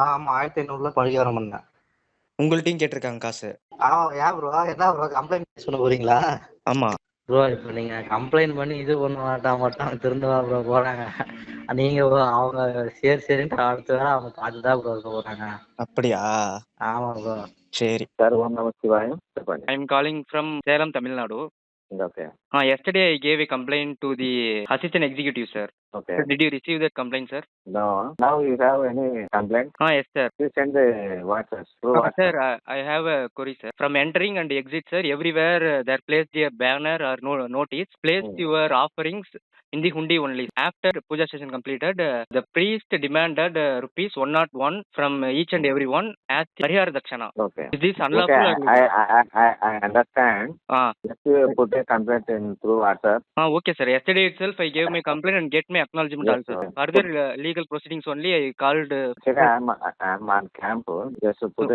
ஆமா 1500 பரிகாரம் பண்ணேன். உங்கள்ட்டையும் கேட்டிருக்காங்க காசு. ஏன் ப்ரோ என்ன ப்ரோ கம்ப்ளைண்ட் சொல்ல போறீங்களா? ஆமா. ப்ரோ இப்போ நீங்க கம்ப்ளைண்ட் பண்ணி இது பண்ண மாட்டான் திருந்தவா ப்ரோ போறாங்க. நீங்க அவங்க சரின்ட்டு அடுத்த வேலை அவங்க பார்த்துதான் ப்ரோ இருக்க போறாங்க. அப்படியா? ஆமா ப்ரோ. சரி. Sir, Om Namah Shivaya. I'm calling from Salem, Tamil Nadu. Okay. Yesterday I gave a complaint to the assistant executive, sir. Okay. Sir, did you receive that complaint, sir? No. Now you have any complaint? Yes, sir. Please send the WhatsApp. Through WhatsApp. Sir, I have a query, sir. From entering and exit, sir, everywhere there placed a banner or notice. Placed your offerings in the hundi only. After puja session completed, the priest demanded rupees 101 from each and everyone as parihara dakshana. Okay. Is this unlawful? Okay. I understand. Just put a complaint in through WhatsApp. Okay, sir. Yesterday itself I gave my complaint and get my acknowledgement Yes, also. sir. Further legal proceedings only I called. Sir, I'm on camp. Just put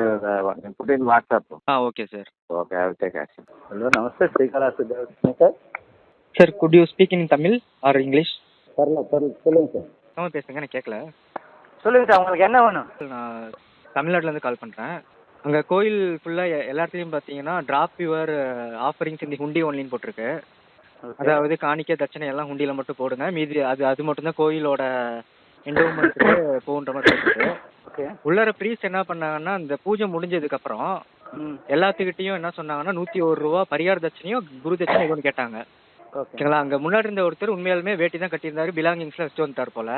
in WhatsApp. Okay, sir. Okay, I will take action. Hello, Namaste, Srikalasa Devasthana. Sir, could you speak in Tamil or English? சொல்லுங்க sir. Tamil பேசுங்க, எனக்கு கேட்கல. சொல்லுங்க sir, உங்களுக்கு என்ன வேணும்? நான் தமிழ்நாட்டிலேருந்து கால் பண்ணுறேன். அங்கே கோயில் ஃபுல்லாக எல்லாத்துலேயும் பார்த்தீங்கன்னா ட்ராப் யுவர் ஆஃபரிங்ஸ் இந்த ஹுண்டி ஒன்லின்னு போட்டிருக்கு. அதாவது காணிக்கை தட்சணை எல்லாம் ஹுண்டியில் மட்டும் போடுங்க, மீதி அது மட்டும்தான் கோயிலோட என்டோமெண்ட்டுக்கு போகுன்ற மாதிரி போட்டுருக்கு. ஓகே. உள்ளார ப்ரீஸ்ட் என்ன பண்ணாங்கன்னா, இந்த பூஜை முடிஞ்சதுக்கப்புறம் எல்லாத்துக்கிட்டையும் என்ன சொன்னாங்கன்னா 101 ரூபா பரிகார தட்சணையும் குரு தட்சணை ஒன்று கேட்டாங்க. ஓகேங்களா? அங்கே முன்னாடி இருந்த ஒருத்தர் உண்மையாலுமே வேட்டி தான் கட்டியிருந்தாரு, பிலாங்கிங்ஸ்லாம் வச்சுட்டு வந்துட்டார் போல.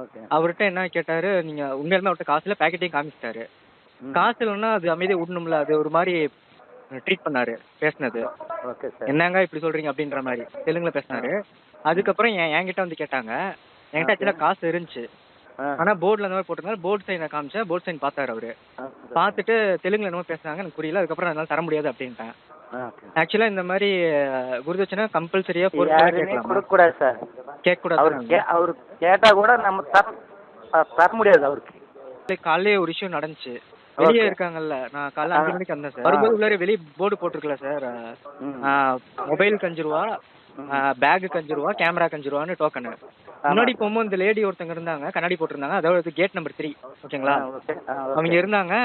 ஓகே. அவர்கிட்ட என்ன கேட்டாரு, நீங்கள் உண்மையாலுமே அவர்கிட்ட காசுல பேக்கெட்டையும் காமிச்சிட்டாரு. காசு இல்லைன்னா அது அமைதியாக விடணும்ல, அது ஒரு மாதிரி ட்ரீட் பண்ணாரு பேசினது. Okay sir. என்னங்க இப்படி சொல்றீங்க அப்படின்ற மாதிரி தெலுங்குல பேசினாரு. அதுக்கப்புறம் என்கிட்ட வந்து கேட்டாங்க. என்கிட்ட ஆக்சுவலாக காசு இருந்துச்சு, ஆனா போர்டில் அந்த மாதிரி போட்டிருந்தாரு. போர்டு சைனை காமிச்சேன், போர்டு சைன் பார்த்தாரு அவரு. பார்த்துட்டு தெலுங்குல என்னமோ பேசுனாங்க, எனக்கு புரியல. அதுக்கப்புறம் அதனால தர முடியாது அப்படின்ட்டேன். ஆக்சுவலா இந்த மாதிரி குருதட்சணை கம்பல்சரியா கொடுக்கக்கூடாது சார். கேட்கக்கூடாது. அவரு கேட்டா கூட நம்ம தர முடியாது அவருக்கு. காலையிலே ஒரு விஷயம் நடந்துச்சு. வெளியே இருக்காங்கல்ல, நான் காலைல 5 மணிக்கு வந்தேன் சார். வரும்போது உள்ளார வெளியே போர்டு போட்டிருக்கல சார், மொபைலுக்கு 5 ரூபா, பேகுக்கு 5 ரூபா, கேமராக்கு 5 ரூபான்னு டோக்கனு. முன்னாடி போகும்போது இந்த லேடி ஒருத்தங்க இருந்தாங்க, கண்ணாடி போட்டிருந்தாங்க. அதாவது கேட் நம்பர் 3. ஓகேங்களா? அவங்க இருந்தாங்க,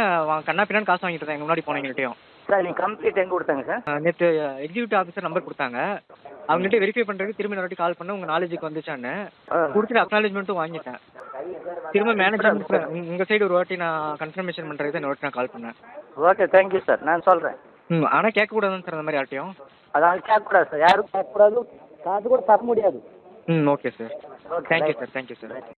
கண்ணா பின்னான்னு காசு வாங்கிட்டு இருந்தாங்க முன்னாடி போனவங்கள்ட்டையும். சார் நீங்கள் கம்ப்ளீட் எங்கே கொடுத்தாங்க சார்? நேற்று எக்ஸிக்யூட்டிவ் ஆஃபீஸர் நம்பர் கொடுத்தாங்க. அவங்கள்ட்ட வெரிஃபை பண்ணுறதுக்கு திரும்ப ஒரு வாட்டி கால் பண்ண உங்கள் நாலேஜுக்கு வந்துச்சான்னு கொடுத்துட்டு அக்னாலேஜ்மெண்ட்டும் வாங்கிட்டேன். திரும்ப மேனேஜ்மெண்ட் உங்கள் சைடு ஒரு வாட்டி நான் கன்ஃபர்மேஷன் பண்ணுறதுக்கு இந்த வாட்டி நான் கால் பண்ணேன். Okay, thank you sir. நான் சொல்கிறேன். ஆனால் கேட்கக்கூடாதுன்னு சார் அந்த மாதிரி யார்ட்டையும். அதான் கேட்கக்கூடாது சார், யாரும் கேட்கக்கூடாது, காசு கூட தர முடியாது. Okay sir. Thank you sir.